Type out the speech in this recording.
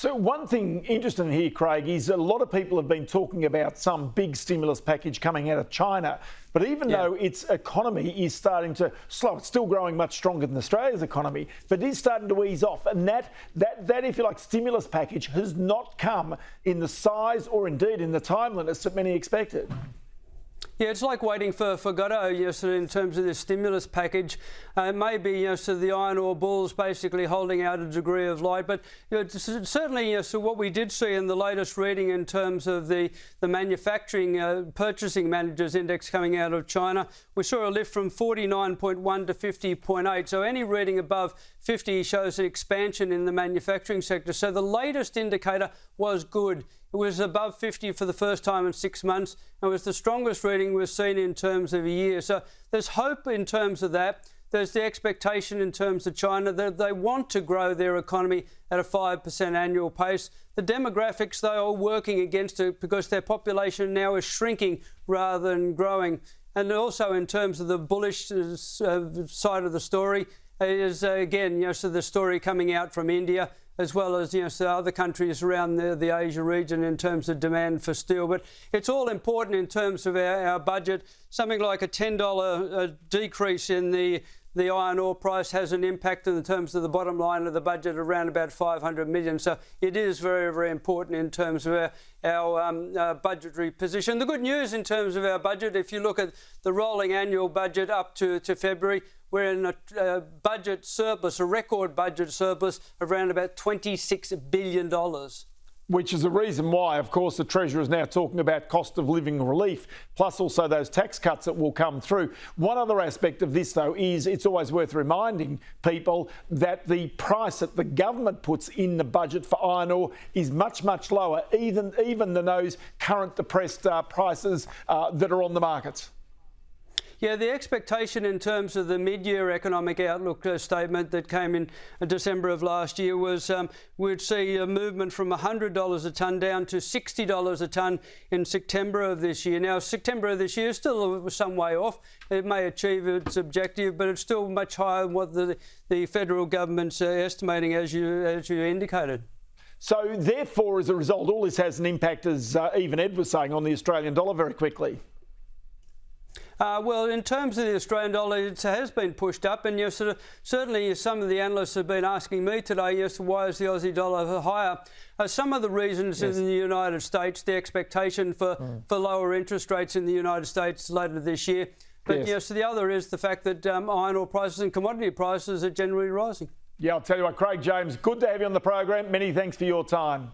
So one thing interesting here, Craig, is a lot of people have been talking about some big stimulus package coming out of China. But even though its economy is starting to slow, it's still growing much stronger than Australia's economy, but it is starting to ease off. And that, if you like, stimulus package has not come in the size or indeed in the timeliness that many expected. Yeah, it's like waiting for Godot, in terms of this stimulus package. Maybe, the iron ore bulls basically holding out a degree of light. But certainly, what we did see in the latest reading in terms of the manufacturing purchasing managers index coming out of China, we saw a lift from 49.1 to 50.8. So any reading above 50 shows an expansion in the manufacturing sector. So the latest indicator was good. It was above 50 for the first time in 6 months. It was the strongest reading we've seen in terms of a year. So there's hope in terms of that. There's the expectation in terms of China that they want to grow their economy at a 5% annual pace. The demographics, though, are working against it because their population now is shrinking rather than growing. And also in terms of the bullish side of the story is, again, the story coming out from India, as well as other countries around the Asia region in terms of demand for steel. But it's all important in terms of our budget. Something like a $10 decrease in the iron ore price has an impact in terms of the bottom line of the budget around about $500 million. So it is very, very important in terms of our budgetary position. The good news in terms of our budget, if you look at the rolling annual budget up to February, we're in a budget surplus, a record budget surplus of around about $26 billion. Which is the reason why, of course, the Treasurer is now talking about cost of living relief, plus also those tax cuts that will come through. One other aspect of this, though, is it's always worth reminding people that the price that the government puts in the budget for iron ore is much, much lower, even than those current depressed prices that are on the markets. Yeah, the expectation in terms of the mid-year economic outlook statement that came in December of last year was we'd see a movement from $100 a tonne down to $60 a tonne in September of this year. Now, September of this year is still some way off. It may achieve its objective, but it's still much higher than what the federal government's estimating, as you indicated. So, therefore, as a result, all this has an impact, as even Ed was saying, on the Australian dollar very quickly. Well, in terms of the Australian dollar, it has been pushed up, and certainly some of the analysts have been asking me today, why is the Aussie dollar higher? Some of the reasons in the United States, the expectation for lower interest rates in the United States later this year. But the other is the fact that iron ore prices and commodity prices are generally rising. Yeah, I'll tell you what, Craig James, good to have you on the program. Many thanks for your time.